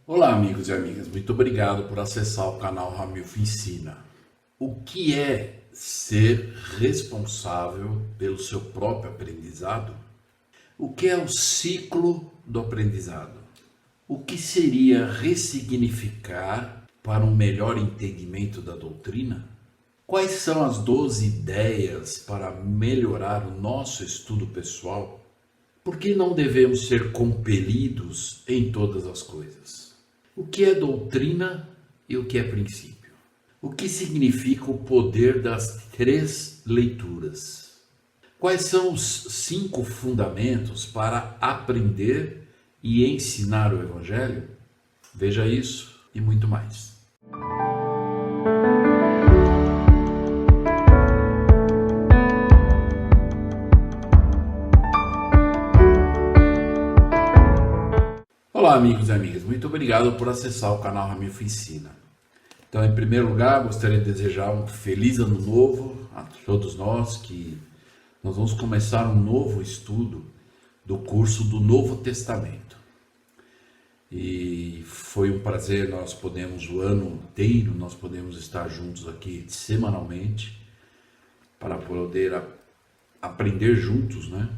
Olá, amigos e amigas, muito obrigado por acessar o canal Ramilf Ensina. O que é ser responsável pelo seu próprio aprendizado? O que é o ciclo do aprendizado? O que seria ressignificar para um melhor entendimento da doutrina? Quais são as 12 ideias para melhorar o nosso estudo pessoal? Por que não devemos ser compelidos em todas as coisas? O que é doutrina e o que é princípio? O que significa o poder das 3 leituras? Quais são os 5 fundamentos para aprender e ensinar o Evangelho? Veja isso e muito mais. Olá, amigos e amigas, muito obrigado por acessar o canal Ramilf Ensina. Então, em primeiro lugar, gostaria de desejar um feliz ano novo a todos nós, que nós vamos começar um novo estudo do curso do Novo Testamento. E foi um prazer, o ano inteiro, nós podemos estar juntos aqui semanalmente para poder aprender juntos, né,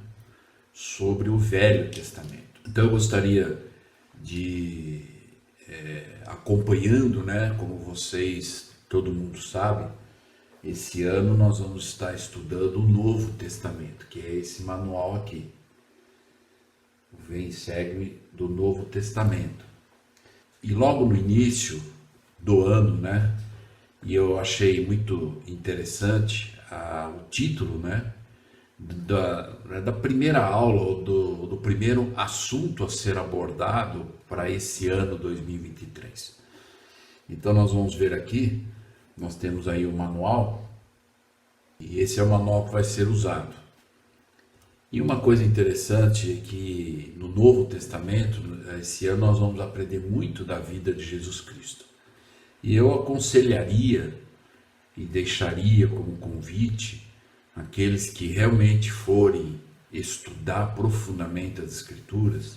sobre o Velho Testamento. Então eu gostaria de acompanhando, né, como vocês, todo mundo sabe, esse ano nós vamos estar estudando o Novo Testamento, que é esse manual aqui, Vem e Segue do Novo Testamento. E logo no início do ano, né, e eu achei muito interessante o título, né, da primeira aula, do primeiro assunto a ser abordado para esse ano 2023. Então nós vamos ver aqui, nós temos aí o manual, e esse é o manual que vai ser usado. E uma coisa interessante é que no Novo Testamento, esse ano nós vamos aprender muito da vida de Jesus Cristo. E eu aconselharia e deixaria como convite aqueles que realmente forem estudar profundamente as Escrituras,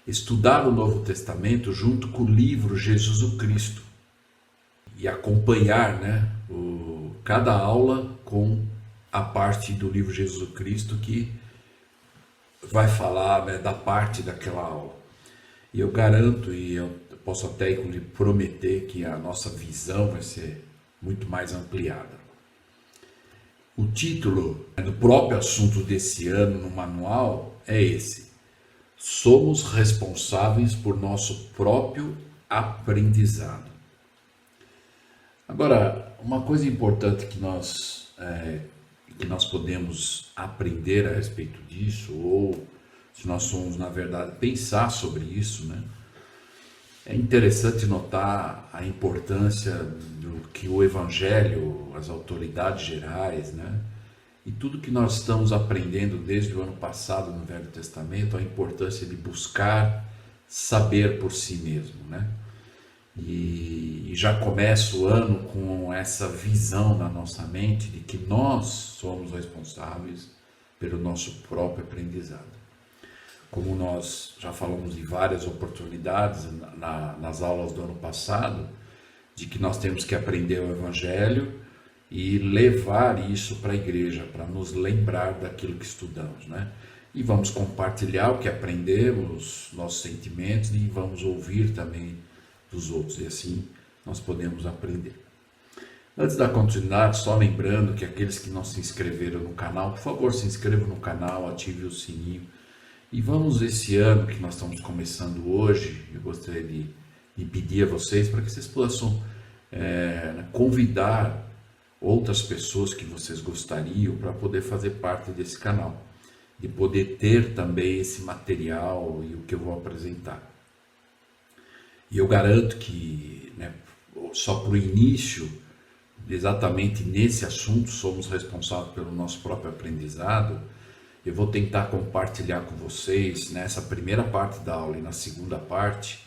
estudar o Novo Testamento junto com o livro Jesus o Cristo e acompanhar, né, cada aula com a parte do livro Jesus o Cristo que vai falar, né, da parte daquela aula. E eu garanto, e eu posso até inclusive prometer, que a nossa visão vai ser muito mais ampliada. O título do próprio assunto desse ano no manual é esse: somos responsáveis por nosso próprio aprendizado. Agora, uma coisa importante que nós podemos aprender a respeito disso, ou se nós somos, na verdade, pensar sobre isso, né? É interessante notar a importância do que o Evangelho, as autoridades gerais, né, e tudo que nós estamos aprendendo desde o ano passado no Velho Testamento, a importância de buscar saber por si mesmo, né? E já começa o ano com essa visão na nossa mente de que nós somos responsáveis pelo nosso próprio aprendizado. Como nós já falamos em várias oportunidades nas aulas do ano passado, de que nós temos que aprender o Evangelho e levar isso para a igreja, para nos lembrar daquilo que estudamos, né? E vamos compartilhar o que aprendemos, nossos sentimentos, e vamos ouvir também dos outros, e assim nós podemos aprender. Antes da continuidade, só lembrando que aqueles que não se inscreveram no canal, por favor, se inscrevam no canal, ative o sininho. E vamos, esse ano que nós estamos começando hoje, eu gostaria de pedir a vocês para que vocês possam convidar outras pessoas que vocês gostariam para poder fazer parte desse canal, de poder ter também esse material e o que eu vou apresentar. E eu garanto que, né, só para o início, exatamente nesse assunto, somos responsáveis pelo nosso próprio aprendizado. Eu vou tentar compartilhar com vocês nessa primeira parte da aula e na segunda parte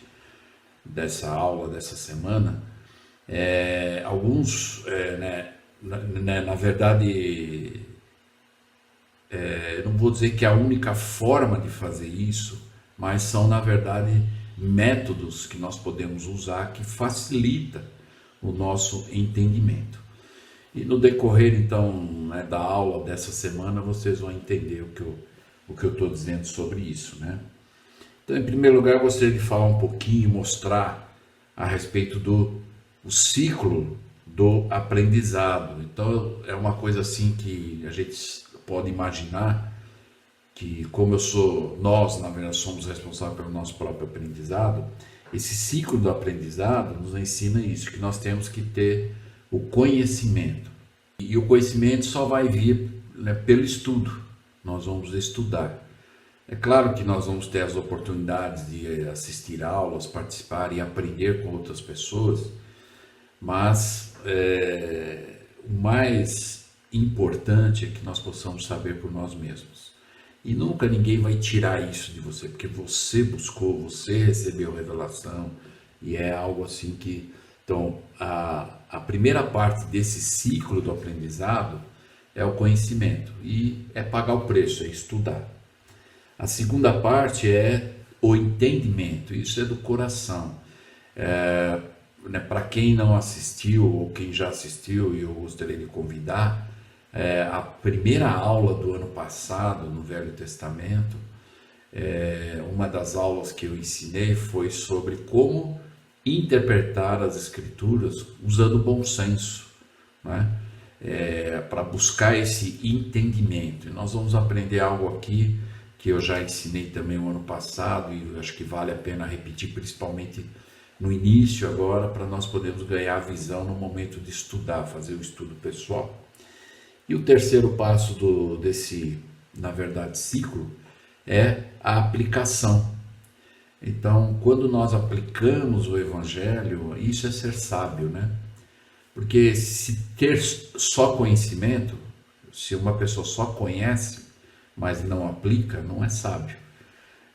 dessa aula, dessa semana, alguns, na verdade, eu não vou dizer que é a única forma de fazer isso, mas são, na verdade, métodos que nós podemos usar que facilita o nosso entendimento. E no decorrer, então, né, da aula dessa semana, vocês vão entender o que eu estou dizendo sobre isso, né? Então, em primeiro lugar, eu gostaria de falar um pouquinho, mostrar a respeito do ciclo do aprendizado. Então, é uma coisa assim que a gente pode imaginar que, como nós, na verdade, somos responsáveis pelo nosso próprio aprendizado, esse ciclo do aprendizado nos ensina isso, que nós temos que ter o conhecimento. E o conhecimento só vai vir, né, pelo estudo. Nós vamos estudar. É claro que nós vamos ter as oportunidades de assistir aulas, participar e aprender com outras pessoas, mas o mais importante é que nós possamos saber por nós mesmos. E nunca ninguém vai tirar isso de você, porque você buscou, você recebeu revelação, e é algo assim que... Então, a primeira parte desse ciclo do aprendizado é o conhecimento, e é pagar o preço, é estudar. A segunda parte é o entendimento, isso é do coração. Né, para quem não assistiu, ou quem já assistiu, e eu gostaria de convidar, a primeira aula do ano passado, no Velho Testamento, uma das aulas que eu ensinei foi sobre como interpretar as Escrituras usando o bom senso, né? Para buscar esse entendimento. E nós vamos aprender algo aqui que eu já ensinei também o ano passado, e acho que vale a pena repetir, principalmente no início agora, para nós podermos ganhar visão no momento de estudar, fazer o estudo pessoal. E o terceiro passo desse, na verdade, ciclo é a aplicação. Então, quando nós aplicamos o Evangelho, isso é ser sábio, né? Porque se ter só conhecimento, se uma pessoa só conhece, mas não aplica, não é sábio.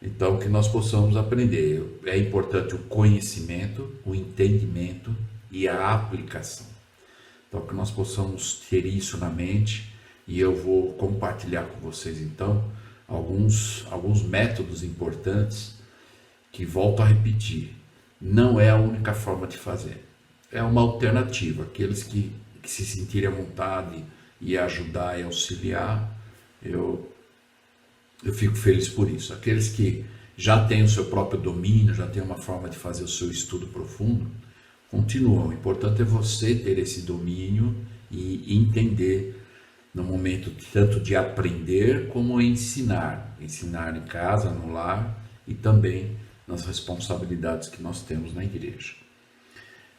Então, que nós possamos aprender. É importante o conhecimento, o entendimento e a aplicação. Então, que nós possamos ter isso na mente, e eu vou compartilhar com vocês, então, alguns métodos importantes que, volto a repetir, não é a única forma de fazer. É uma alternativa. Aqueles que se sentirem à vontade e ajudar e auxiliar, eu fico feliz por isso. Aqueles que já têm o seu próprio domínio, já têm uma forma de fazer o seu estudo profundo, continuam. O importante é você ter esse domínio e entender no momento tanto de aprender como ensinar. Ensinar em casa, no lar e também nas responsabilidades que nós temos na igreja.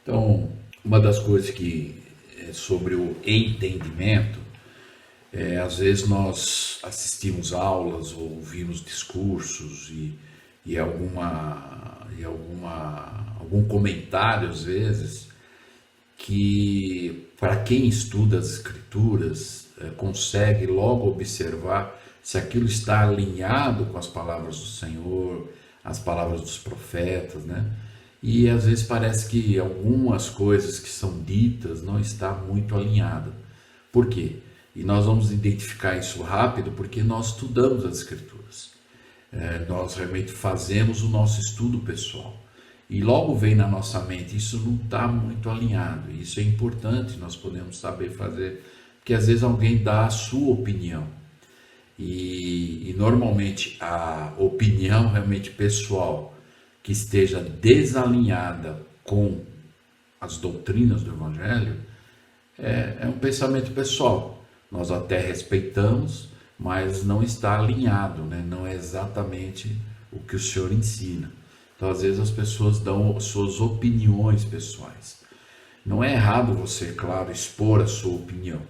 Então, uma das coisas que é sobre o entendimento, às vezes nós assistimos aulas ou ouvimos discursos e algum comentário, às vezes, que para quem estuda as Escrituras consegue logo observar se aquilo está alinhado com as palavras do Senhor, as palavras dos profetas, né? E às vezes parece que algumas coisas que são ditas não está muito alinhada. Por quê? E nós vamos identificar isso rápido porque nós estudamos as Escrituras. Nós realmente fazemos o nosso estudo pessoal. E logo vem na nossa mente, isso não está muito alinhado. Isso é importante, nós podemos saber fazer, porque às vezes alguém dá a sua opinião. E normalmente a opinião realmente pessoal que esteja desalinhada com as doutrinas do Evangelho é um pensamento pessoal. Nós até respeitamos, mas não está alinhado, né? Não é exatamente o que o Senhor ensina. Então, às vezes as pessoas dão suas opiniões pessoais. Não é errado você, claro, expor a sua opinião,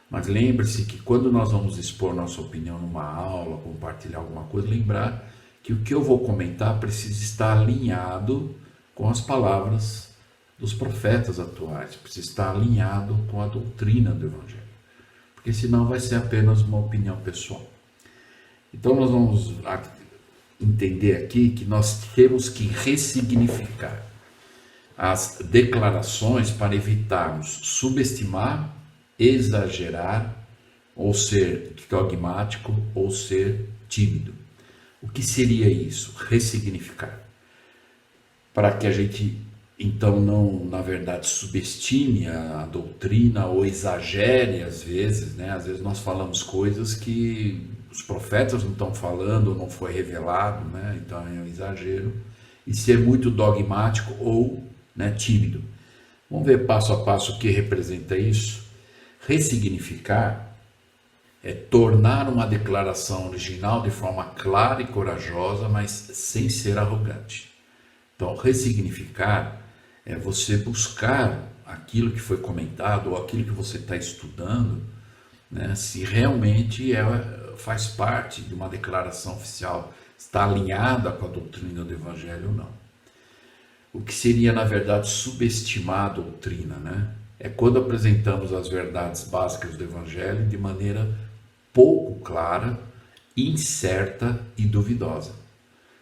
mas lembre-se que quando nós vamos expor nossa opinião numa aula, compartilhar alguma coisa, lembrar que o que eu vou comentar precisa estar alinhado com as palavras dos profetas atuais, precisa estar alinhado com a doutrina do Evangelho, porque senão vai ser apenas uma opinião pessoal. Então nós vamos entender aqui que nós temos que ressignificar as declarações para evitarmos subestimar, exagerar, ou ser dogmático, ou ser tímido. O que seria isso? Ressignificar. para que a gente então não, na verdade, subestime a doutrina ou exagere às vezes, né? Às vezes nós falamos coisas que os profetas não estão falando ou não foi revelado, né? Então é um exagero. E ser muito dogmático ou, né, tímido. Vamos ver passo a passo o que representa isso. Ressignificar é tornar uma declaração original de forma clara e corajosa, mas sem ser arrogante. Então, ressignificar é você buscar aquilo que foi comentado ou aquilo que você está estudando, né, se realmente faz parte de uma declaração oficial, está alinhada com a doutrina do Evangelho ou não. O que seria, na verdade, subestimar a doutrina, né? É quando apresentamos as verdades básicas do Evangelho de maneira pouco clara, incerta e duvidosa.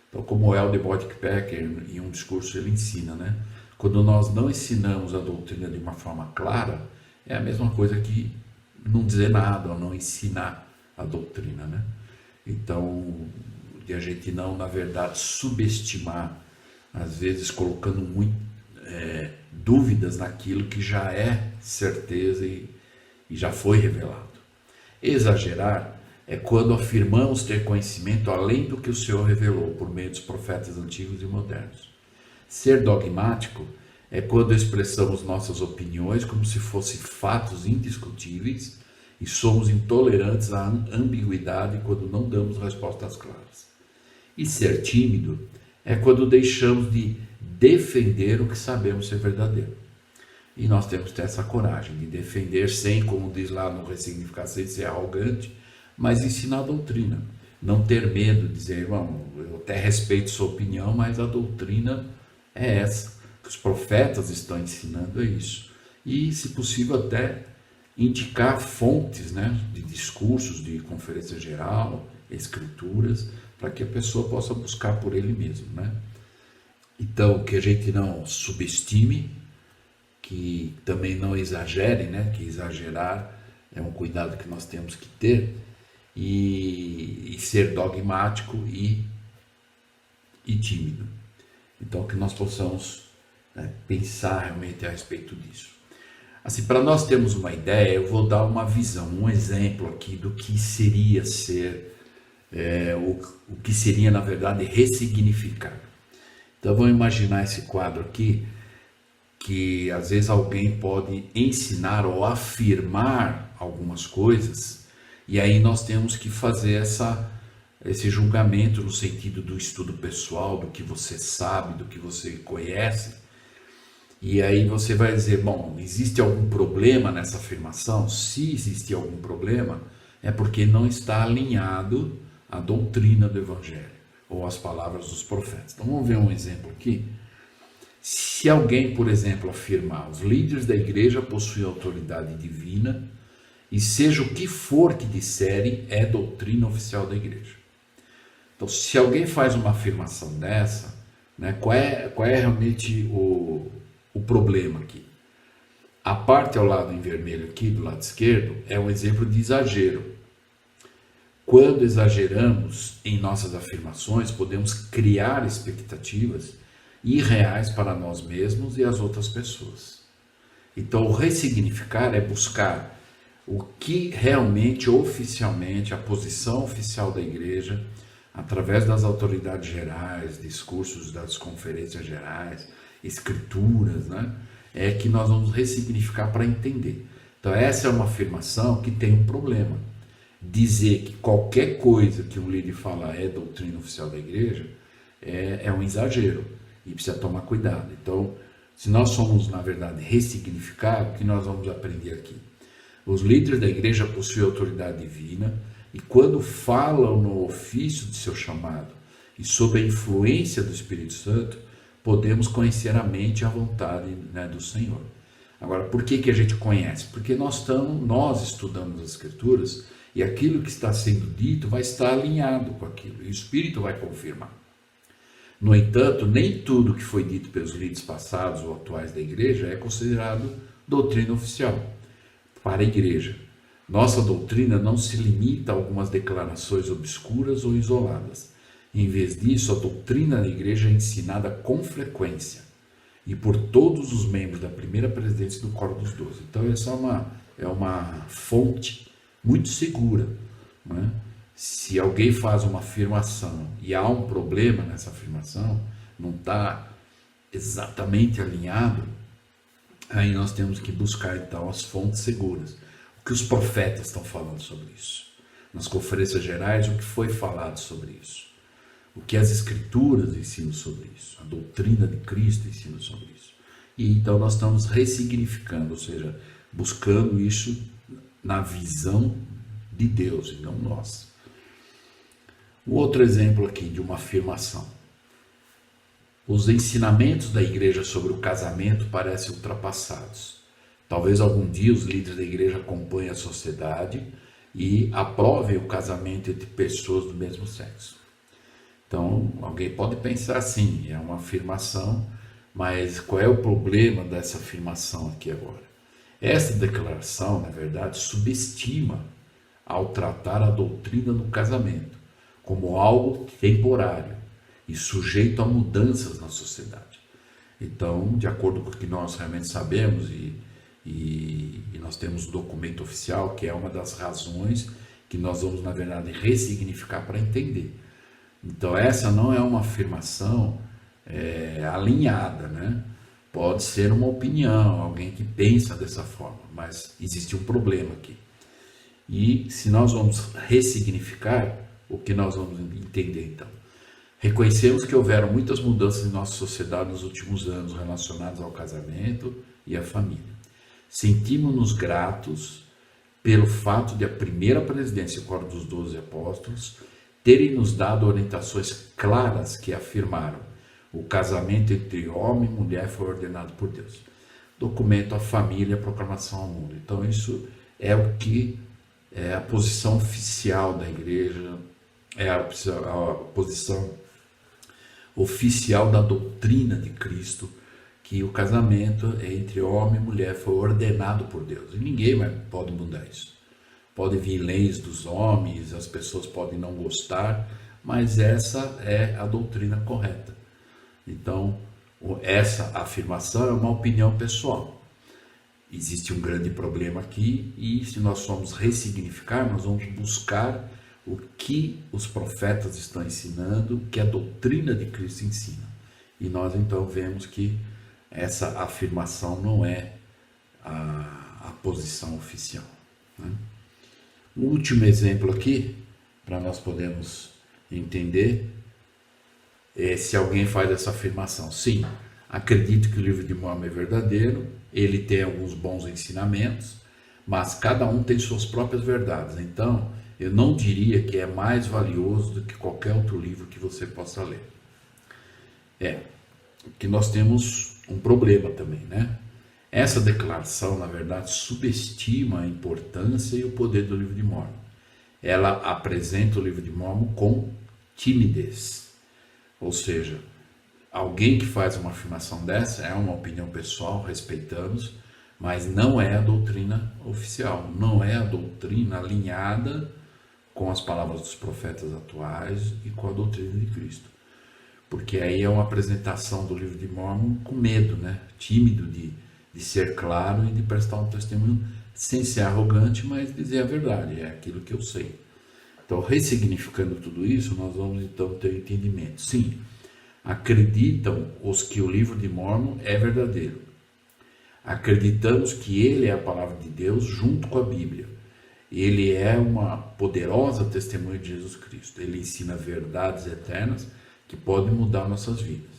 Então, como o Eldebod Packer, em um discurso, ele ensina, né? Quando nós não ensinamos a doutrina de uma forma clara, é a mesma coisa que não dizer nada ou não ensinar a doutrina, né? Então, de a gente não, na verdade, subestimar, às vezes colocando dúvidas naquilo que já é certeza e já foi revelado. Exagerar é quando afirmamos ter conhecimento além do que o Senhor revelou por meio dos profetas antigos e modernos. Ser dogmático é quando expressamos nossas opiniões como se fossem fatos indiscutíveis e somos intolerantes à ambiguidade quando não damos respostas claras. E ser tímido é quando deixamos de defender o que sabemos ser verdadeiro. E nós temos que ter essa coragem de defender sem, como diz lá no Ressignificar, sem ser arrogante, mas ensinar a doutrina. Não ter medo de dizer, irmão, eu até respeito sua opinião, mas a doutrina é essa. Que os profetas estão ensinando é isso. E, se possível, até indicar fontes, né, de discursos, de conferência geral, escrituras, para que a pessoa possa buscar por ele mesmo, né? Então, que a gente não subestime, que também não exagere, né? Que exagerar é um cuidado que nós temos que ter, e ser dogmático e tímido. Então, que nós possamos, né, pensar realmente a respeito disso. Assim, para nós termos uma ideia, eu vou dar uma visão, um exemplo aqui do que seria ser, o que seria, na verdade, ressignificar. Então, vamos imaginar esse quadro aqui, que às vezes alguém pode ensinar ou afirmar algumas coisas, e aí nós temos que fazer esse julgamento no sentido do estudo pessoal, do que você sabe, do que você conhece, e aí você vai dizer, bom, existe algum problema nessa afirmação? Se existe algum problema, é porque não está alinhado à doutrina do Evangelho, ou às palavras dos profetas. Então vamos ver um exemplo aqui. Se alguém, por exemplo, afirmar, os líderes da igreja possuem autoridade divina, e seja o que for que disserem, é doutrina oficial da igreja. Então, se alguém faz uma afirmação dessa, né, qual é realmente o problema aqui? A parte ao lado em vermelho aqui, do lado esquerdo, é um exemplo de exagero. Quando exageramos em nossas afirmações, podemos criar expectativas irreais para nós mesmos e as outras pessoas. Então, o ressignificar é buscar o que realmente, oficialmente, a posição oficial da igreja, através das autoridades gerais, discursos das conferências gerais, escrituras, né, é que nós vamos ressignificar para entender. Então, essa é uma afirmação que tem um problema. Dizer que qualquer coisa que um líder fala é doutrina oficial da igreja é um exagero e precisa tomar cuidado. Então, se nós somos, na verdade, ressignificar, o que nós vamos aprender aqui? Os líderes da igreja possuem autoridade divina e quando falam no ofício de seu chamado e sob a influência do Espírito Santo, podemos conhecer a mente e a vontade, né, do Senhor. Agora, por que a gente conhece? Porque nós estudamos as Escrituras e aquilo que está sendo dito vai estar alinhado com aquilo, e o Espírito vai confirmar. No entanto, nem tudo que foi dito pelos líderes passados ou atuais da igreja é considerado doutrina oficial para a igreja. Nossa doutrina não se limita a algumas declarações obscuras ou isoladas. Em vez disso, a doutrina da igreja é ensinada com frequência e por todos os membros da primeira presidência do Quórum dos Doze. Então, essa é uma fonte muito segura, né? Se alguém faz uma afirmação e há um problema nessa afirmação, não está exatamente alinhado, aí nós temos que buscar então as fontes seguras. O que os profetas estão falando sobre isso? Nas conferências gerais, o que foi falado sobre isso? O que as escrituras ensinam sobre isso? A doutrina de Cristo ensina sobre isso. E então nós estamos ressignificando, ou seja, buscando isso na visão de Deus e não nós. O outro exemplo aqui de uma afirmação. Os ensinamentos da igreja sobre o casamento parecem ultrapassados. Talvez algum dia os líderes da igreja acompanhem a sociedade e aprovem o casamento entre pessoas do mesmo sexo. Então, alguém pode pensar assim, é uma afirmação, mas qual é o problema dessa afirmação aqui agora? Essa declaração, na verdade, subestima ao tratar a doutrina do casamento como algo temporário e sujeito a mudanças na sociedade. Então, de acordo com o que nós realmente sabemos, e nós temos um documento oficial, que é uma das razões que nós vamos, na verdade, ressignificar para entender. Então, essa não é uma afirmação alinhada, né? Pode ser uma opinião, alguém que pensa dessa forma, mas existe um problema aqui. E se nós vamos ressignificar, o que nós vamos entender então? Reconhecemos que houveram muitas mudanças em nossa sociedade nos últimos anos relacionadas ao casamento e à família. Sentimos-nos gratos pelo fato de a primeira presidência e o Quórum dos 12 Apóstolos terem nos dado orientações claras que afirmaram: o casamento entre homem e mulher foi ordenado por Deus. Documento A Família, a Proclamação ao Mundo. Então isso é o que é a posição oficial da igreja, é a posição oficial da doutrina de Cristo, que o casamento entre homem e mulher foi ordenado por Deus. E ninguém pode mudar isso. Pode vir leis dos homens, as pessoas podem não gostar, mas essa é a doutrina correta. Então, essa afirmação é uma opinião pessoal. Existe um grande problema aqui e se nós formos ressignificar, nós vamos buscar o que os profetas estão ensinando, o que a doutrina de Cristo ensina. E nós então vemos que essa afirmação não é a posição oficial, né? O último exemplo aqui, para nós podermos entender, é se alguém faz essa afirmação. Sim, acredito que o livro de Mórmon é verdadeiro, ele tem alguns bons ensinamentos, mas cada um tem suas próprias verdades. Então, eu não diria que é mais valioso do que qualquer outro livro que você possa ler. Que nós temos um problema também, né? Essa declaração, na verdade, subestima a importância e o poder do livro de Mórmon. Ela apresenta o livro de Mórmon com timidez. Ou seja, alguém que faz uma afirmação dessa é uma opinião pessoal, respeitamos, mas não é a doutrina oficial, não é a doutrina alinhada com as palavras dos profetas atuais e com a doutrina de Cristo. Porque aí é uma apresentação do livro de Mórmon com medo, né? Tímido de ser claro e de prestar um testemunho sem ser arrogante, mas dizer a verdade, é aquilo que eu sei. Então, ressignificando tudo isso, nós vamos então ter entendimento. Sim, acreditam os que o livro de Mórmon é verdadeiro. Acreditamos que ele é a palavra de Deus junto com a Bíblia. Ele é uma poderosa testemunha de Jesus Cristo. Ele ensina verdades eternas que podem mudar nossas vidas.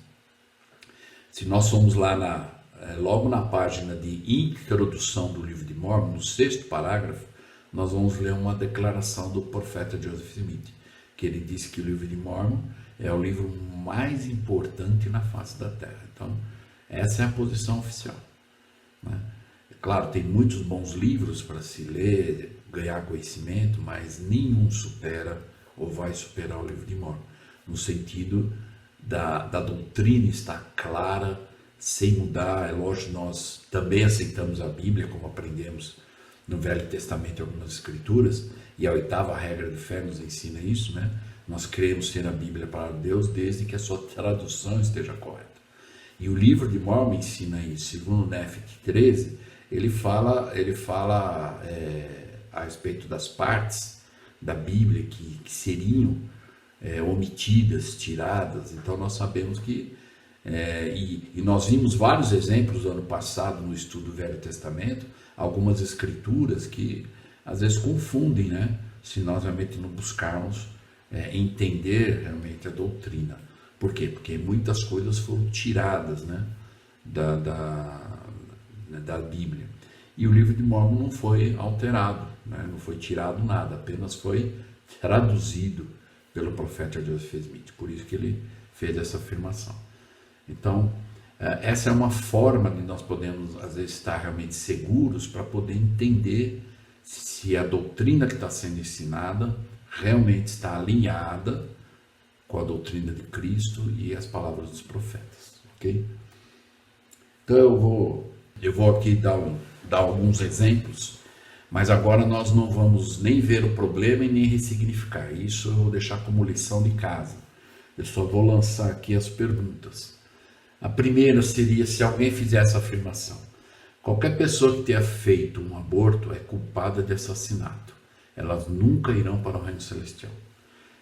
Se nós formos lá logo na página de introdução do livro de Mórmon, no 6º parágrafo, nós vamos ler uma declaração do profeta Joseph Smith, que ele disse que o livro de Mórmon é o livro mais importante na face da Terra. Então, essa é a posição oficial, né? Claro, tem muitos bons livros para se ler, ganhar conhecimento, mas nenhum supera ou vai superar o livro de Mórmon, no sentido da doutrina estar clara, sem mudar. É lógico, nós também aceitamos a Bíblia, como aprendemos no Velho Testamento e algumas escrituras, e a 8ª regra de fé nos ensina isso, né? Nós cremos ser a Bíblia para Deus desde que a sua tradução esteja correta. E o livro de Mormon ensina isso. Segundo Nefet 13, ele fala a respeito das partes da Bíblia que seriam omitidas, tiradas. Então nós sabemos que, e nós vimos vários exemplos no ano passado no estudo do Velho Testamento, algumas escrituras que às vezes confundem, né? Se nós realmente não buscarmos entender realmente a doutrina. Por quê? Porque muitas coisas foram tiradas, né, da Bíblia. E o livro de Mormon não foi alterado, né, não foi tirado nada, apenas foi traduzido pelo profeta Joseph Smith. Por isso que ele fez essa afirmação. Então, essa é uma forma de nós podermos, às vezes, estar realmente seguros para poder entender se a doutrina que está sendo ensinada realmente está alinhada com a doutrina de Cristo e as palavras dos profetas, ok? Então eu vou aqui dar alguns exemplos, mas agora nós não vamos nem ver o problema e nem ressignificar. Isso eu vou deixar como lição de casa. Eu só vou lançar aqui as perguntas. A primeira seria se alguém fizer essa afirmação: qualquer pessoa que tenha feito um aborto é culpada de assassinato. Elas nunca irão para o reino celestial.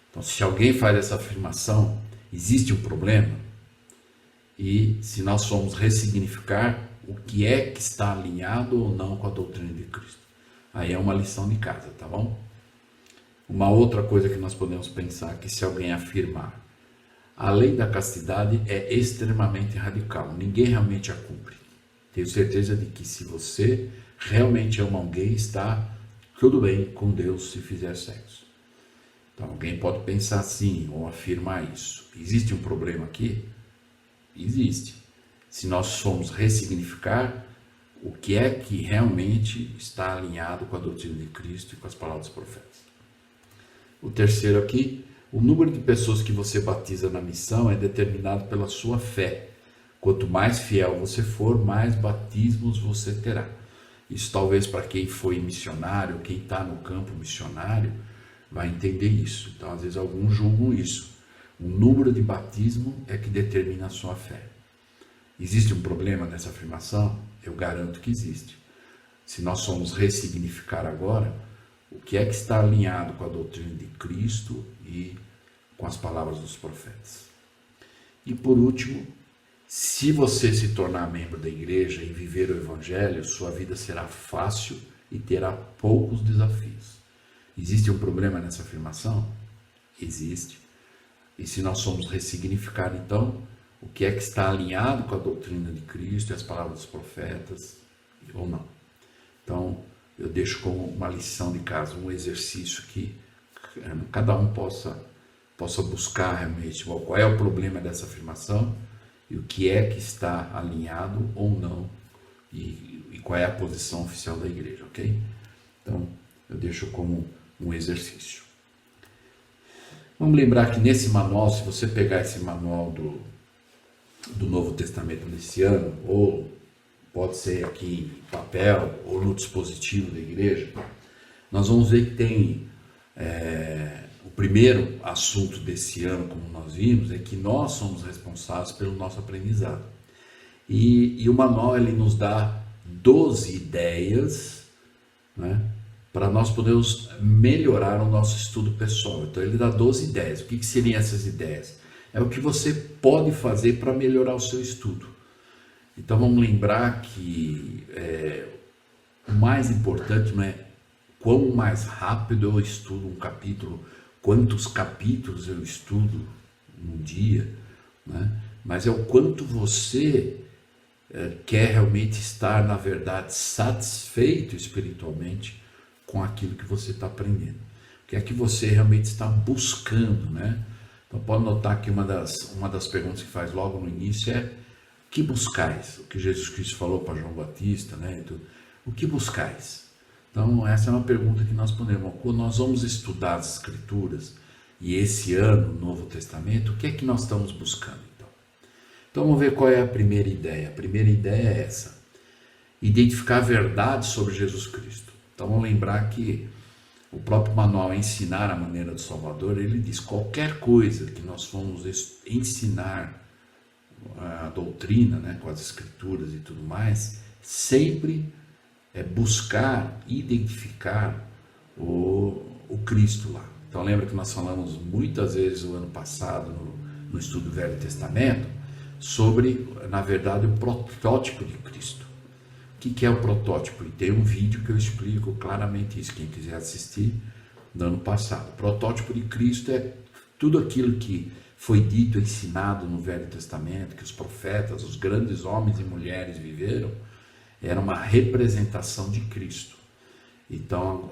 Então, se alguém faz essa afirmação, existe um problema. E se nós formos ressignificar o que é que está alinhado ou não com a doutrina de Cristo. Aí é uma lição de casa, tá bom? Uma outra coisa que nós podemos pensar, que se alguém afirmar: a lei da castidade é extremamente radical, ninguém realmente a cumpre. Tenho certeza de que se você realmente ama alguém, está tudo bem com Deus se fizer sexo. Então alguém pode pensar assim ou afirmar isso. Existe um problema aqui? Existe. Se nós formos ressignificar o que é que realmente está alinhado com a doutrina de Cristo e com as palavras dos profetas. O terceiro aqui: o número de pessoas que você batiza na missão é determinado pela sua fé. Quanto mais fiel você for, mais batismos você terá. Isso talvez para quem foi missionário, quem está no campo missionário, vai entender isso. Então, às vezes, alguns julgam isso. O número de batismo é que determina a sua fé. Existe um problema nessa afirmação? Eu garanto que existe. Se nós formos ressignificar agora, o que é que está alinhado com a doutrina de Cristo e com as palavras dos profetas. E por último, se você se tornar membro da igreja e viver o evangelho, sua vida será fácil e terá poucos desafios. Existe um problema nessa afirmação? Existe. E se nós formos ressignificar, então, o que é que está alinhado com a doutrina de Cristo e as palavras dos profetas, ou não? Então, eu deixo como uma lição de casa, um exercício que cada um possa buscar realmente qual é o problema dessa afirmação e o que é que está alinhado ou não e qual é a posição oficial da igreja, ok? Então, eu deixo como um exercício. Vamos lembrar que nesse manual, se você pegar esse manual do Novo Testamento desse ano, ou pode ser aqui em papel, ou no dispositivo da igreja, nós vamos ver que tem o primeiro assunto desse ano, como nós vimos, é que nós somos responsáveis pelo nosso aprendizado. E o manual ele nos dá 12 ideias, né, para nós podermos melhorar o nosso estudo pessoal. Então ele dá 12 ideias. O que seriam essas ideias? É o que você pode fazer para melhorar o seu estudo. Então vamos lembrar que o mais importante não é quão mais rápido eu estudo um capítulo, quantos capítulos eu estudo no dia, né? Mas é o quanto você quer realmente estar, na verdade, satisfeito espiritualmente com aquilo que você está aprendendo. O que é que você realmente está buscando, né? Então pode notar que uma das perguntas que faz logo no início é: o que buscais? O que Jesus Cristo falou para João Batista, né? Então, o que buscais? Então essa é uma pergunta que nós podemos. Quando nós vamos estudar as Escrituras, e esse ano, o Novo Testamento, o que é que nós estamos buscando então? Então vamos ver qual é a primeira ideia. A primeira ideia é essa: identificar a verdade sobre Jesus Cristo. Então vamos lembrar que o próprio manual Ensinar a Maneira do Salvador, ele diz: qualquer coisa que nós formos ensinar a doutrina, né, com as escrituras e tudo mais, sempre é buscar identificar o Cristo lá. Então lembra que nós falamos muitas vezes o ano passado no estudo do Velho Testamento sobre, na verdade, o protótipo de Cristo. O que é o protótipo? E tem um vídeo que eu explico claramente isso, quem quiser assistir, no ano passado. O protótipo de Cristo é tudo aquilo que foi dito, ensinado no Velho Testamento, que os profetas, os grandes homens e mulheres viveram, era uma representação de Cristo. Então,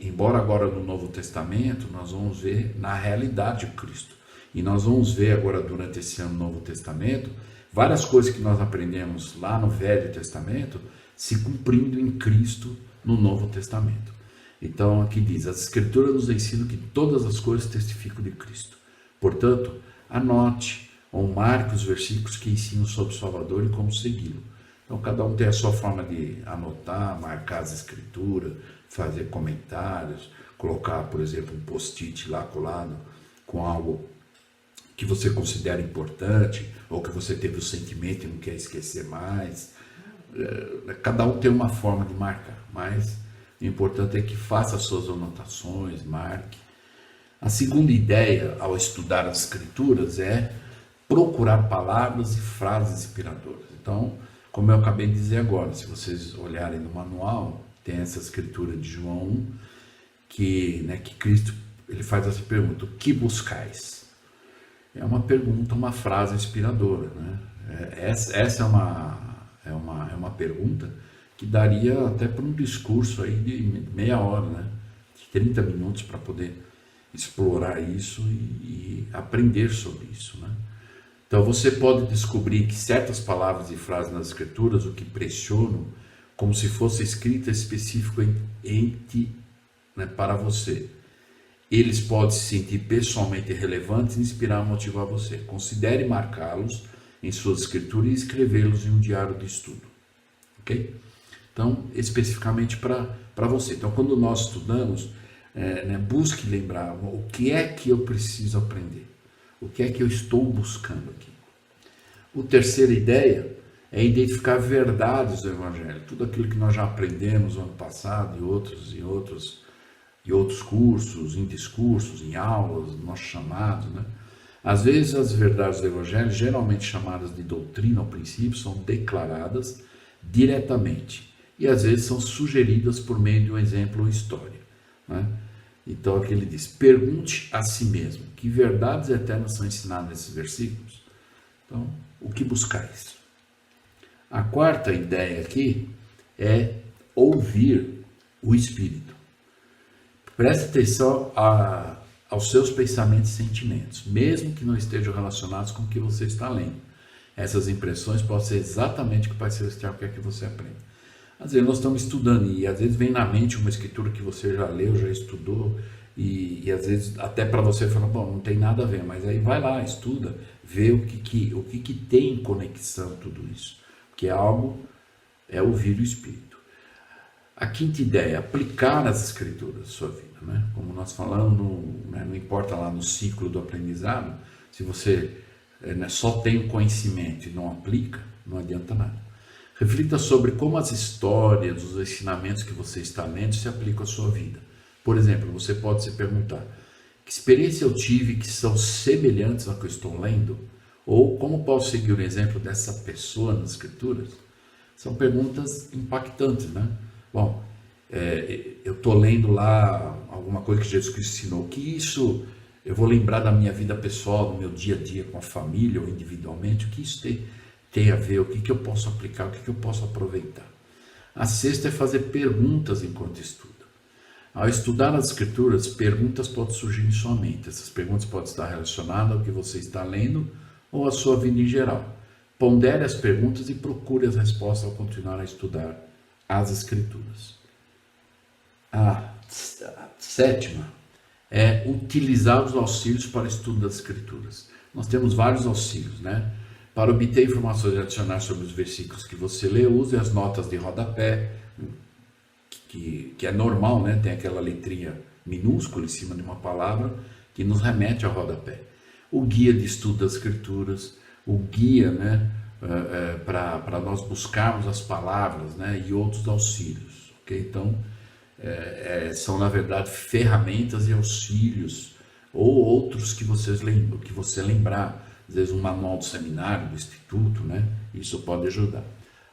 embora agora no Novo Testamento nós vamos ver na realidade o Cristo, e nós vamos ver agora durante esse ano no Novo Testamento, várias coisas que nós aprendemos lá no Velho Testamento, se cumprindo em Cristo no Novo Testamento. Então aqui diz: as Escrituras nos ensinam que todas as coisas testificam de Cristo. Portanto, anote ou marque os versículos que ensinam sobre o Salvador e como segui-lo. Então cada um tem a sua forma de anotar, marcar as Escrituras, fazer comentários, colocar, por exemplo, um post-it lá colado com algo que você considera importante, ou que você teve o sentimento e não quer esquecer mais. Cada um tem uma forma de marcar, mas o importante é que faça as suas anotações, marque. A segunda ideia ao estudar as Escrituras é procurar palavras e frases inspiradoras. Então, como eu acabei de dizer agora, se vocês olharem no manual, tem essa escritura de João 1, que Cristo ele faz essa pergunta: o que buscais? É uma pergunta, uma frase inspiradora, né? Essa é uma pergunta que daria até para um discurso aí de meia hora, né? De 30 minutos para poder explorar isso e aprender sobre isso, né? Então você pode descobrir que certas palavras e frases nas Escrituras o que pressionam, como se fosse escrita específico né, para você. Eles podem se sentir pessoalmente relevantes e inspirar a motivar você. Considere marcá-los em suas escrituras e escrevê-los em um diário de estudo. Ok? Então, especificamente para você. Então, quando nós estudamos, busque lembrar o que é que eu preciso aprender. O que é que eu estou buscando aqui. A terceira ideia é identificar verdades do Evangelho. Tudo aquilo que nós já aprendemos no ano passado e outros cursos, em discursos, em aulas, nossos chamados, né? Às vezes as verdades do Evangelho, geralmente chamadas de doutrina ou princípio, são declaradas diretamente e às vezes são sugeridas por meio de um exemplo ou história, né? Então aqui ele diz: pergunte a si mesmo, que verdades eternas são ensinadas nesses versículos? Então, o que buscais? A quarta ideia aqui é ouvir o Espírito. Preste atenção aos seus pensamentos e sentimentos, mesmo que não estejam relacionados com o que você está lendo. Essas impressões podem ser exatamente o que o Pai Celestial quer que você aprenda. Às vezes nós estamos estudando e às vezes vem na mente uma escritura que você já leu, já estudou, e às vezes até para você falar: bom, não tem nada a ver, mas aí vai lá, estuda, vê o que tem em conexão tudo isso, que é ouvir o Espírito. A quinta ideia é aplicar as escrituras na sua vida, né? Como nós falamos, não importa lá no ciclo do aprendizado, se você só tem o conhecimento e não aplica, não adianta nada. Reflita sobre como as histórias, os ensinamentos que você está lendo se aplicam à sua vida. Por exemplo, você pode se perguntar: que experiência eu tive que são semelhantes ao que eu estou lendo? Ou como posso seguir o exemplo dessa pessoa nas Escrituras? São perguntas impactantes, né? Bom, eu estou lendo lá alguma coisa que Jesus Cristo ensinou, que isso eu vou lembrar da minha vida pessoal, do meu dia a dia com a família ou individualmente, o que isso tem a ver, o que eu posso aplicar, o que eu posso aproveitar. A sexta é fazer perguntas enquanto estuda. Ao estudar as Escrituras, perguntas podem surgir em sua mente. Essas perguntas podem estar relacionadas ao que você está lendo ou à sua vida em geral. Pondere as perguntas e procure as respostas ao continuar a estudar as Escrituras. A sétima é utilizar os auxílios para o estudo das Escrituras. Nós temos vários auxílios, né? Para obter informações adicionais sobre os versículos que você lê, use as notas de rodapé, que é normal, né? Tem aquela letrinha minúsculo em cima de uma palavra que nos remete ao rodapé. O guia de estudo das escrituras, o guia, né, para nós buscarmos as palavras, né, e outros auxílios. Okay? Então, são na verdade ferramentas e auxílios, ou outros que você lembrar, às vezes um manual do seminário, do instituto, né, isso pode ajudar.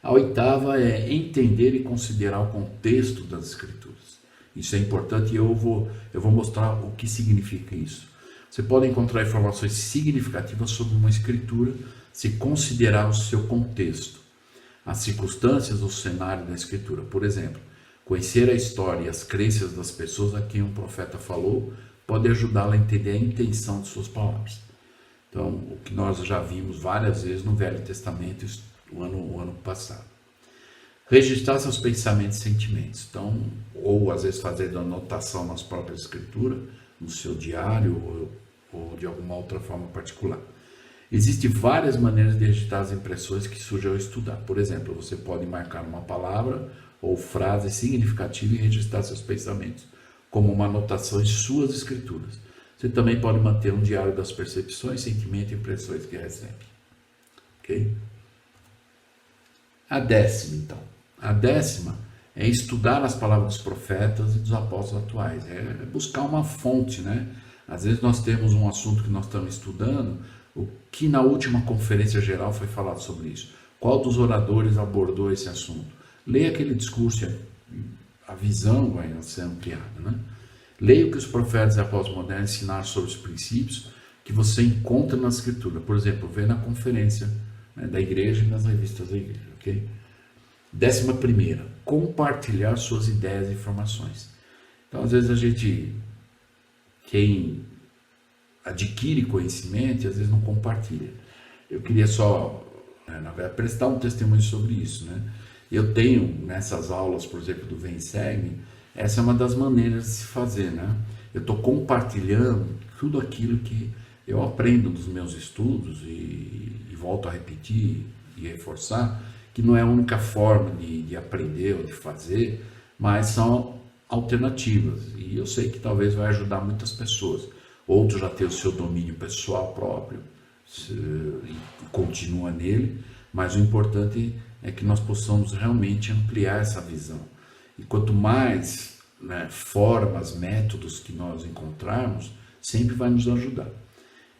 A oitava é entender e considerar o contexto das escrituras. Isso é importante e eu vou mostrar o que significa isso. Você pode encontrar informações significativas sobre uma escritura se considerar o seu contexto, as circunstâncias ou cenário da escritura. Por exemplo, conhecer a história e as crenças das pessoas a quem um profeta falou pode ajudá-la a entender a intenção de suas palavras. Então, o que nós já vimos várias vezes no Velho Testamento o ano passado. Registrar seus pensamentos e sentimentos. Então, ou às vezes fazer anotação nas próprias escrituras, no seu diário ou de alguma outra forma particular. Existem várias maneiras de registrar as impressões que surgem ao estudar. Por exemplo, você pode marcar uma palavra ou frase significativa e registrar seus pensamentos, como uma anotação em suas escrituras. Você também pode manter um diário das percepções, sentimentos e impressões que recebe. Ok? A décima, então. A décima é estudar as palavras dos profetas e dos apóstolos atuais. É buscar uma fonte, né? Às vezes nós temos um assunto que nós estamos estudando, o que na última conferência geral foi falado sobre isso. Qual dos oradores abordou esse assunto? Leia aquele discurso, a visão vai ser ampliada, né? Leia o que os profetas e apóstolos modernos ensinaram sobre os princípios que você encontra na escritura. Por exemplo, vê na conferência, né, da igreja e nas revistas da igreja, ok? 11ª, compartilhar suas ideias e informações. Então, às vezes quem adquire conhecimento, às vezes não compartilha. Eu queria só, na verdade, prestar um testemunho sobre isso, né? Eu tenho nessas aulas, por exemplo, do Vem Segue, essa é uma das maneiras de se fazer, né? Eu estou compartilhando tudo aquilo que eu aprendo dos meus estudos e volto a repetir e reforçar, que não é a única forma de aprender ou de fazer, mas são alternativas. E eu sei que talvez vai ajudar muitas pessoas. Outros já têm o seu domínio pessoal próprio e continua nele, mas o importante é que nós possamos realmente ampliar essa visão. E quanto mais, né, formas, métodos que nós encontrarmos, sempre vai nos ajudar.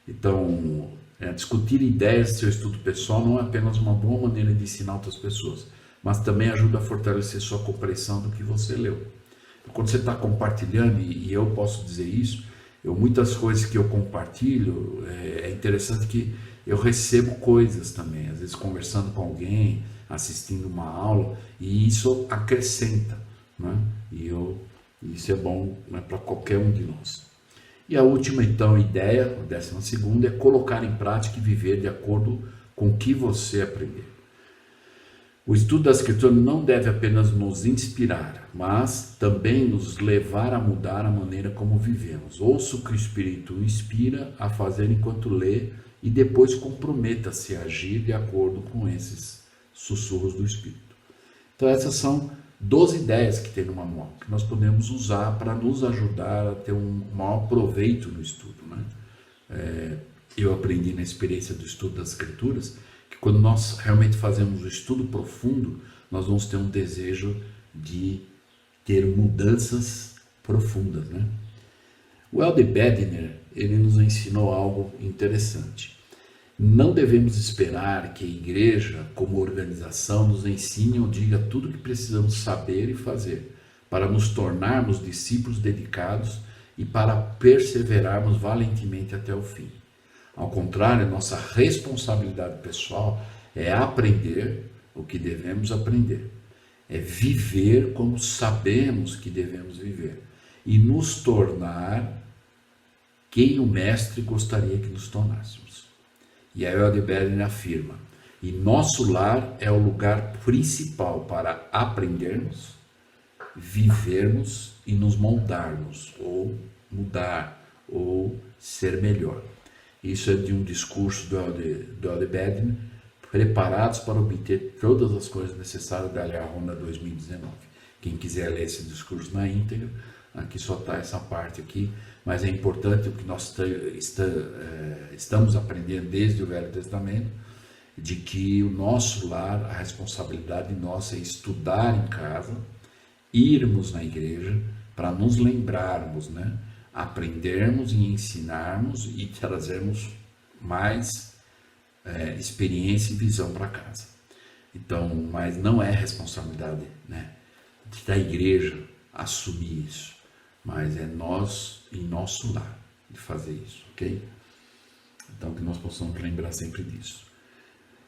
Então, discutir ideias do seu estudo pessoal não é apenas uma boa maneira de ensinar outras pessoas, mas também ajuda a fortalecer sua compreensão do que você leu. Então, quando você está compartilhando, e eu posso dizer isso, muitas coisas que eu compartilho, é interessante que eu recebo coisas também, às vezes conversando com alguém, assistindo uma aula, e isso acrescenta, né? Isso é bom, né, para qualquer um de nós. E a última, então, ideia, a 12ª, é colocar em prática e viver de acordo com o que você aprender. O estudo da Escritura não deve apenas nos inspirar, mas também nos levar a mudar a maneira como vivemos. Ouça o que o Espírito inspira a fazer enquanto lê e depois comprometa-se a agir de acordo com esses sussurros do Espírito. Então essas são 12 ideias que tem no manual, que nós podemos usar para nos ajudar a ter um maior proveito no estudo, né? Eu aprendi na experiência do estudo das Escrituras que quando nós realmente fazemos o estudo profundo, nós vamos ter um desejo de ter mudanças profundas, né? O Elder Bedner, ele nos ensinou algo interessante. Não devemos esperar que a igreja, como organização, nos ensine ou diga tudo o que precisamos saber e fazer para nos tornarmos discípulos dedicados e para perseverarmos valentemente até o fim. Ao contrário, nossa responsabilidade pessoal é aprender o que devemos aprender, é viver como sabemos que devemos viver e nos tornar quem o Mestre gostaria que nos tornássemos. E aí o Elder Bedner afirma: e nosso lar é o lugar principal para aprendermos, vivermos e nos moldarmos, ou mudar, ou ser melhor. Isso é de um discurso do Elder Bedner, preparados para obter todas as coisas necessárias da Lei Ronda 2019. Quem quiser ler esse discurso na íntegra, Aqui só está essa parte aqui, mas é importante o que nós estamos aprendendo desde o Velho Testamento, de que o nosso lar, a responsabilidade nossa é estudar em casa, irmos na igreja para nos lembrarmos, né? Aprendermos e ensinarmos e trazermos mais experiência e visão para casa. Então, mas não é responsabilidade, né, da igreja assumir isso, mas é nós em nosso lar de fazer isso, ok? Então que nós possamos lembrar sempre disso.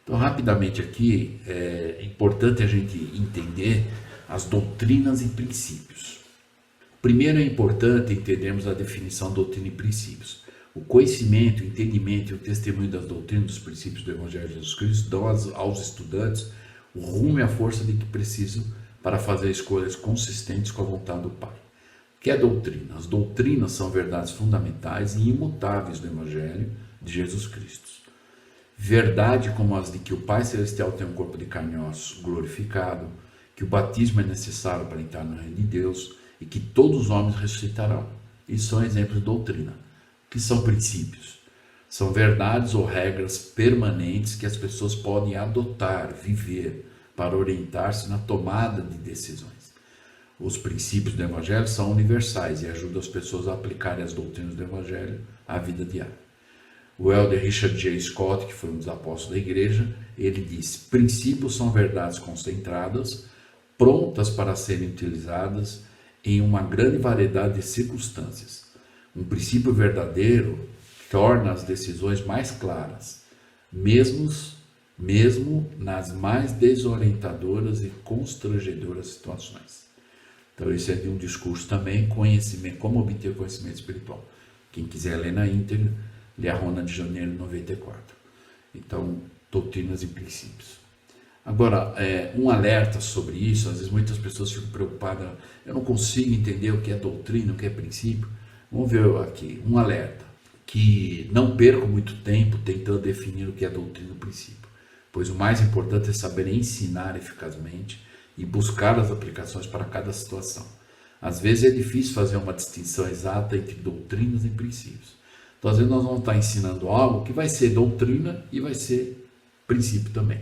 Então, rapidamente aqui, é importante a gente entender as doutrinas e princípios. Primeiro é importante entendermos a definição doutrina e princípios. O conhecimento, o entendimento e o testemunho das doutrinas dos princípios do Evangelho de Jesus Cristo dão aos estudantes o rumo e a força de que precisam para fazer escolhas consistentes com a vontade do Pai. O que é doutrina? As doutrinas são verdades fundamentais e imutáveis do Evangelho de Jesus Cristo. Verdade como as de que o Pai Celestial tem um corpo de carne e osso glorificado, que o batismo é necessário para entrar no reino de Deus e que todos os homens ressuscitarão. Isso são exemplos de doutrina. O que são princípios? São verdades ou regras permanentes que as pessoas podem adotar, viver, para orientar-se na tomada de decisões. Os princípios do Evangelho são universais e ajudam as pessoas a aplicarem as doutrinas do Evangelho à vida diária. O elder Richard J. Scott, que foi um dos apóstolos da igreja, ele diz: princípios são verdades concentradas, prontas para serem utilizadas em uma grande variedade de circunstâncias. Um princípio verdadeiro torna as decisões mais claras, mesmo nas mais desorientadoras e constrangedoras situações. Então, esse é de um discurso também, conhecimento, como obter conhecimento espiritual. Quem quiser ler na íntegra, lê a Rona de Janeiro 94. Então, doutrinas e princípios. Agora, um alerta sobre isso, às vezes muitas pessoas ficam preocupadas, eu não consigo entender o que é doutrina, o que é princípio. Vamos ver aqui, um alerta, que não percam muito tempo tentando definir o que é doutrina e princípio, pois o mais importante é saber ensinar eficazmente e buscar as aplicações para cada situação. Às vezes é difícil fazer uma distinção exata entre doutrinas e princípios. Então, às vezes nós vamos estar ensinando algo que vai ser doutrina e vai ser princípio também.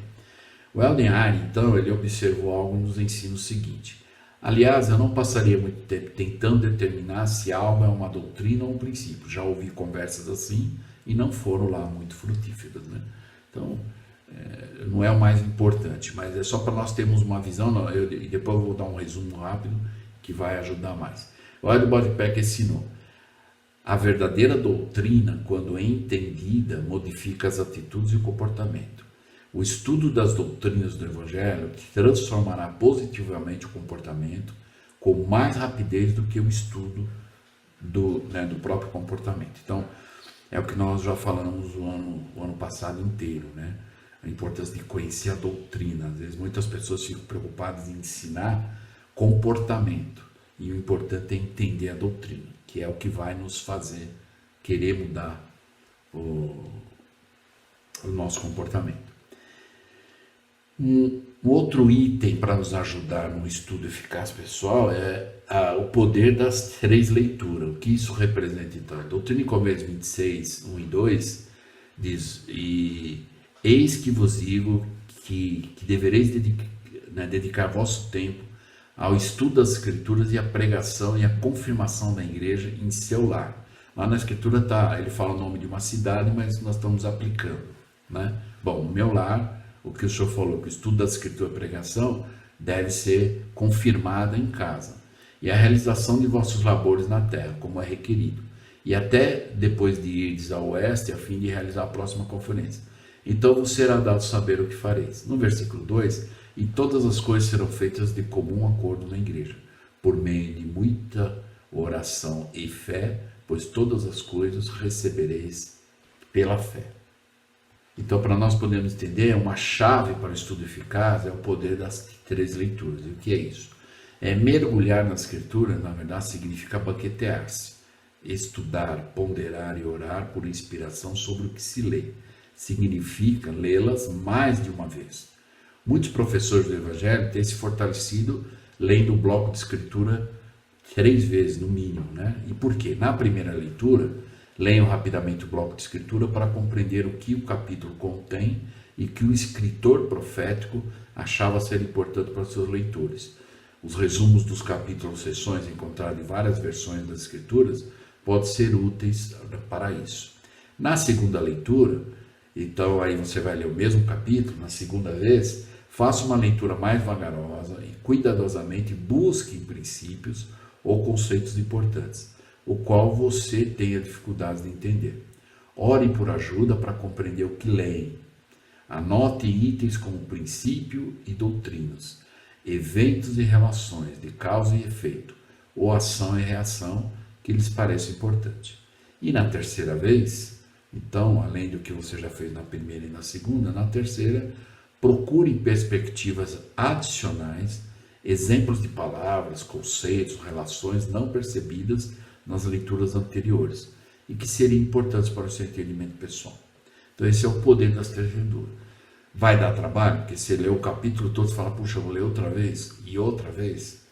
O Elden Ari, então, ele observou algo e nos ensina o seguinte: aliás, eu não passaria muito tempo tentando determinar se algo é uma doutrina ou um princípio. Já ouvi conversas assim e não foram lá muito frutíferas, né? Então, não é o mais importante, mas é só para nós termos uma visão, e depois eu vou dar um resumo rápido que vai ajudar mais. O Ed Bodpeck ensinou: a verdadeira doutrina, quando entendida, modifica as atitudes e o comportamento. O estudo das doutrinas do Evangelho transformará positivamente o comportamento com mais rapidez do que o estudo do próprio comportamento. Então, é o que nós já falamos o ano passado inteiro, né? A importância de conhecer a doutrina. Às vezes muitas pessoas ficam preocupadas em ensinar comportamento, e o importante é entender a doutrina, que é o que vai nos fazer querer mudar o nosso comportamento. Um outro item para nos ajudar no estudo eficaz pessoal é o poder das 3 leituras. O que isso representa então? A doutrina em Provérbios 26, 1 e 2 diz: e eis que vos digo que devereis dedicar vosso tempo ao estudo das Escrituras e à pregação e à confirmação da igreja em seu lar. Lá na Escritura ele fala o nome de uma cidade, mas nós estamos aplicando, né? Bom, no meu lar, o que o senhor falou, que o estudo da Escritura e a pregação deve ser confirmada em casa, e a realização de vossos labores na terra, como é requerido, e até depois de irdes ao oeste, a fim de realizar a próxima conferência. Então vos será dado saber o que fareis. No versículo 2, e todas as coisas serão feitas de comum acordo na igreja, por meio de muita oração e fé, pois todas as coisas recebereis pela fé. Então, para nós podermos entender, uma chave para o estudo eficaz é o poder das 3 leituras. E o que é isso? Mergulhar na Escritura, na verdade, significa banquetear-se, estudar, ponderar e orar por inspiração sobre o que se lê. Significa lê-las mais de uma vez. Muitos professores do Evangelho têm se fortalecido lendo o bloco de Escritura 3 vezes no mínimo, né? E por quê? Na primeira leitura, leiam rapidamente o bloco de escritura para compreender o que o capítulo contém e que o escritor profético achava ser importante para os seus leitores. Os resumos dos capítulos, sessões encontrados em várias versões das escrituras podem ser úteis para isso. Na segunda leitura, então aí você vai ler o mesmo capítulo, na segunda vez, faça uma leitura mais vagarosa e cuidadosamente busque princípios ou conceitos importantes, o qual você tenha dificuldades de entender. Ore por ajuda para compreender o que leem. Anote itens como princípio e doutrinas, eventos e relações de causa e efeito, ou ação e reação que lhes parece importante. E na terceira vez, então, além do que você já fez na primeira e na segunda, na terceira, procure perspectivas adicionais, exemplos de palavras, conceitos, relações não percebidas nas leituras anteriores e que seriam importantes para o seu entendimento pessoal. Então esse é o poder das três leituras. Vai dar trabalho, porque você lê o capítulo todo e fala, puxa, eu vou ler outra vez e outra vez.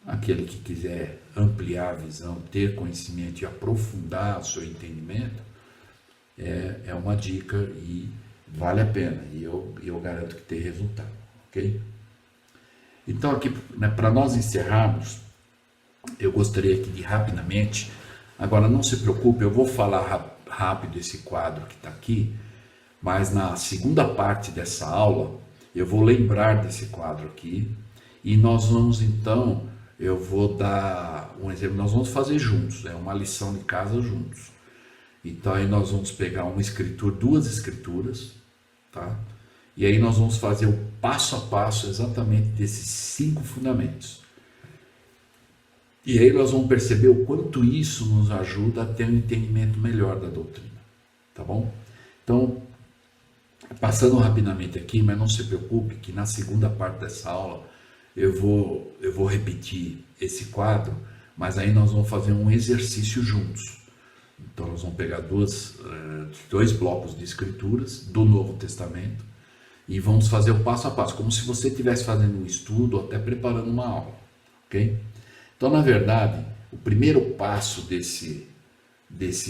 Aquele que quiser ampliar a visão, ter conhecimento e aprofundar o seu entendimento, é uma dica e vale a pena. E eu garanto que tem resultado, ok? Então aqui, né, para nós encerrarmos, eu gostaria aqui de rapidamente, agora não se preocupe, eu vou falar rápido esse quadro que está aqui, mas na segunda parte dessa aula, eu vou lembrar desse quadro aqui, e nós vamos então, eu vou dar um exemplo, nós vamos fazer juntos, uma lição de casa juntos. Então aí nós vamos pegar uma escritura, 2 escrituras, tá? E aí nós vamos fazer o passo a passo exatamente desses 5 fundamentos. E aí nós vamos perceber o quanto isso nos ajuda a ter um entendimento melhor da doutrina, tá bom? Então, passando rapidamente aqui, mas não se preocupe que na segunda parte dessa aula eu vou repetir esse quadro, mas aí nós vamos fazer um exercício juntos. Então nós vamos pegar dois blocos de escrituras do Novo Testamento e vamos fazer o passo a passo, como se você estivesse fazendo um estudo ou até preparando uma aula, ok? Então, na verdade, o primeiro passo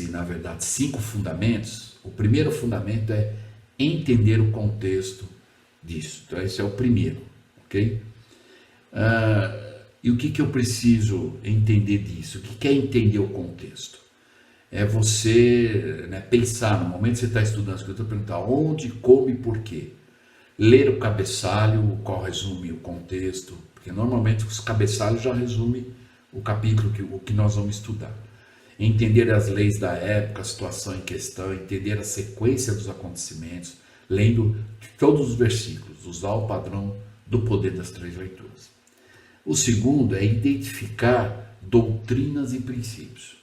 na verdade, 5 fundamentos, o primeiro fundamento é entender o contexto disso. Então, esse é o primeiro, ok? E o que eu preciso entender disso? O que é entender o contexto? É você, né, pensar, no momento que você está estudando a escritura, perguntar onde, como e por quê. Ler o cabeçalho, o qual resume o contexto, porque normalmente os cabeçalhos já resumem o capítulo, o que nós vamos estudar. Entender as leis da época, a situação em questão, entender a sequência dos acontecimentos, lendo todos os versículos, usar o padrão do poder das 3 leituras. O segundo é identificar doutrinas e princípios.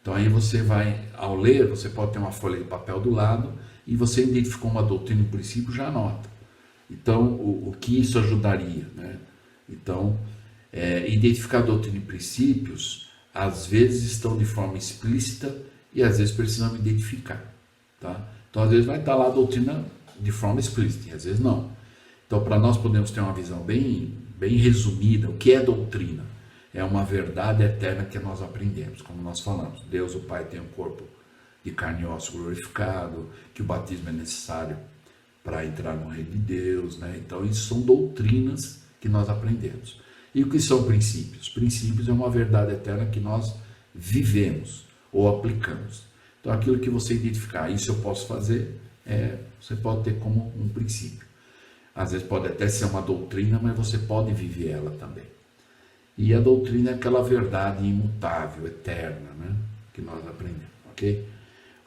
Então aí você vai, ao ler, você pode ter uma folha de papel do lado e você identificou uma doutrina e um princípio, já anota. Então, o que isso ajudaria, né? Então, identificar doutrina e princípios, às vezes estão de forma explícita e às vezes precisamos identificar, tá? Então, às vezes vai estar lá a doutrina de forma explícita e às vezes não. Então, para nós podemos ter uma visão bem resumida, o que é doutrina? É uma verdade eterna que nós aprendemos, como nós falamos. Deus, o Pai, tem um corpo de carne e osso glorificado, que o batismo é necessário para entrar no reino de Deus, né? Então, isso são doutrinas que nós aprendemos. E o que são princípios? Princípios é uma verdade eterna que nós vivemos ou aplicamos. Então, aquilo que você identificar, isso eu posso fazer, você pode ter como um princípio. Às vezes pode até ser uma doutrina, mas você pode viver ela também. E a doutrina é aquela verdade imutável, eterna, né? Que nós aprendemos, ok?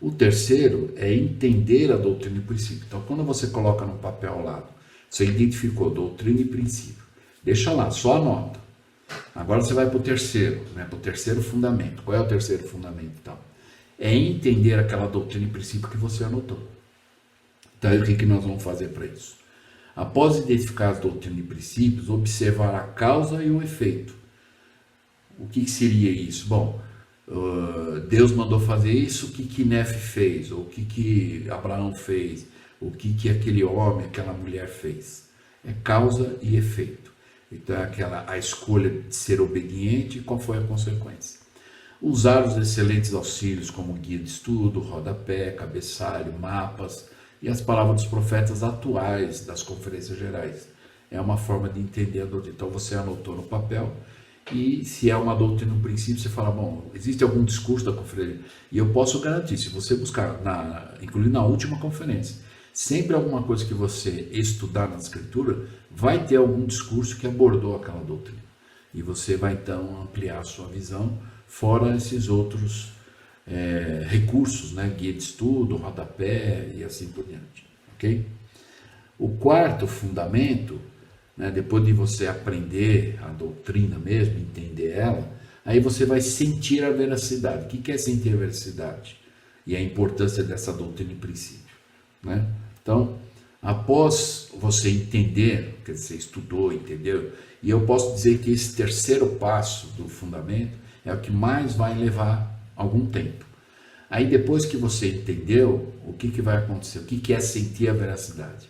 O terceiro é entender a doutrina e princípio. Então, quando você coloca no papel ao lado, você identificou doutrina e princípio, deixa lá, só anota. Agora você vai para o terceiro, né? Para o terceiro fundamento. Qual é o terceiro fundamento, então? É entender aquela doutrina e princípio que você anotou. Então, aí, o que nós vamos fazer para isso? Após identificar as doutrinas e princípios, observar a causa e o efeito. O que seria isso? Bom, Deus mandou fazer isso, o que Nefe fez? Ou o que Abraão fez? O que aquele homem, aquela mulher fez? É causa e efeito. Então é a escolha de ser obediente e qual foi a consequência. Usar os excelentes auxílios como guia de estudo, rodapé, cabeçalho, mapas e as palavras dos profetas atuais das conferências gerais. É uma forma de entender a doutrina. Então você anotou no papel e se é uma doutrina no princípio, você fala, bom, existe algum discurso da conferência? E eu posso garantir, se você buscar, incluindo na última conferência, sempre alguma coisa que você estudar na escritura, vai ter algum discurso que abordou aquela doutrina. E você vai então ampliar a sua visão, fora esses outros recursos, né? Guia de estudo, rodapé e assim por diante. Ok? O quarto fundamento, né, depois de você aprender a doutrina mesmo, entender ela, aí você vai sentir a veracidade. O que é sentir a veracidade? E a importância dessa doutrina em princípio. Né? Então, após você entender, que você estudou, entendeu, e eu posso dizer que esse terceiro passo do fundamento é o que mais vai levar algum tempo. Aí depois que você entendeu, o que vai acontecer? O que é sentir a veracidade?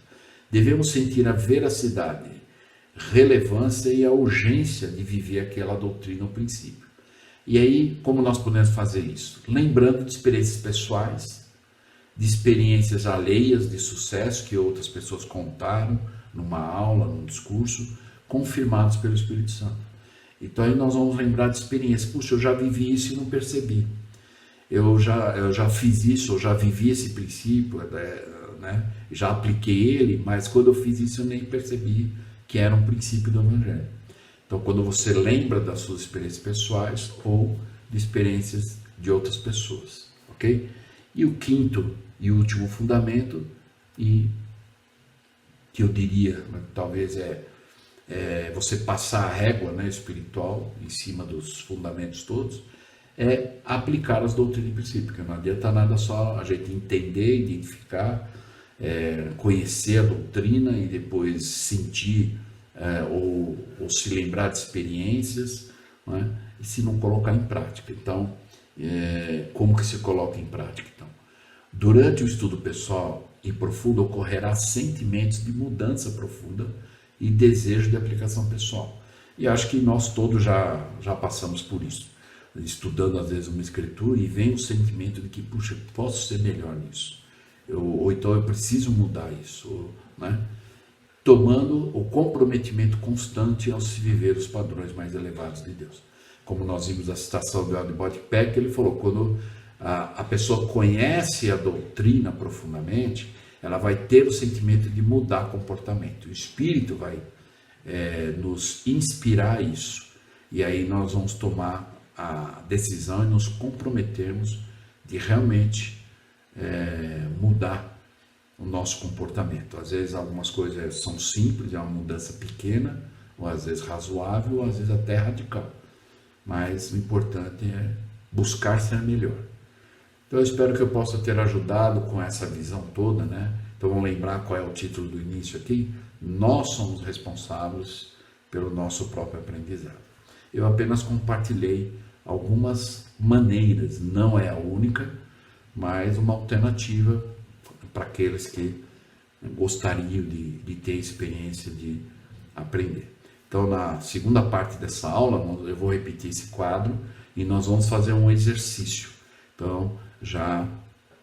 Devemos sentir a veracidade, relevância e a urgência de viver aquela doutrina no princípio. E aí, como nós podemos fazer isso? Lembrando de experiências pessoais, de experiências alheias de sucesso que outras pessoas contaram numa aula, num discurso, confirmados pelo Espírito Santo. Então aí nós vamos lembrar de experiências. Puxa, eu já vivi isso e não percebi. Eu já fiz isso, eu já vivi esse princípio, né? Já apliquei ele, mas quando eu fiz isso eu nem percebi que era um princípio do Evangelho. Então quando você lembra das suas experiências pessoais ou de experiências de outras pessoas, ok? E o quinto e último fundamento, e que eu diria, talvez você passar a régua, né, espiritual em cima dos fundamentos todos, é aplicar as doutrinas e princípios, porque não adianta nada só a gente entender, identificar, conhecer a doutrina e depois sentir ou se lembrar de experiências, não é? E se não colocar em prática. Então, como que se coloca em prática? Então, durante o estudo pessoal e profundo ocorrerá sentimentos de mudança profunda e desejo de aplicação pessoal. E acho que nós todos já passamos por isso, estudando às vezes uma escritura e vem o sentimento de que, puxa, posso ser melhor nisso, ou então eu preciso mudar isso, né? Tomando o comprometimento constante ao se viver os padrões mais elevados de Deus. Como nós vimos a citação do Aldebott Peck, ele falou, quando a pessoa conhece a doutrina profundamente, ela vai ter o sentimento de mudar comportamento. O Espírito vai nos inspirar a isso. E aí nós vamos tomar a decisão e nos comprometermos de realmente mudar o nosso comportamento. Às vezes algumas coisas são simples, é uma mudança pequena, ou às vezes razoável, ou às vezes até radical. Mas o importante é buscar ser melhor. Então eu espero que eu possa ter ajudado com essa visão toda, né? Então vamos lembrar qual é o título do início aqui? Nós somos responsáveis pelo nosso próprio aprendizado. Eu apenas compartilhei algumas maneiras, não é a única, mas uma alternativa para aqueles que gostariam de ter experiência de aprender. Então na segunda parte dessa aula eu vou repetir esse quadro e nós vamos fazer um exercício. Então já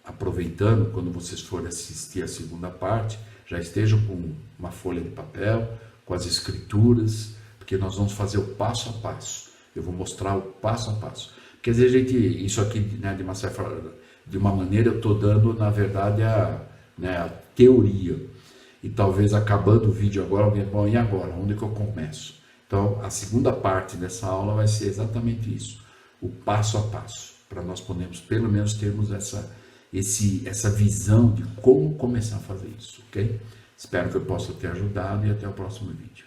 aproveitando, quando vocês forem assistir a segunda parte, já estejam com uma folha de papel, com as escrituras, porque nós vamos fazer o passo a passo. Eu vou mostrar o passo a passo. Porque às vezes isso aqui, né, de uma maneira eu estou dando, na verdade, a teoria. E talvez acabando o vídeo agora, alguém, bom, e agora? Onde que eu começo? Então, a segunda parte dessa aula vai ser exatamente isso, o passo a passo, para nós podermos, pelo menos, termos essa visão de como começar a fazer isso, ok? Espero que eu possa ter ajudado e até o próximo vídeo.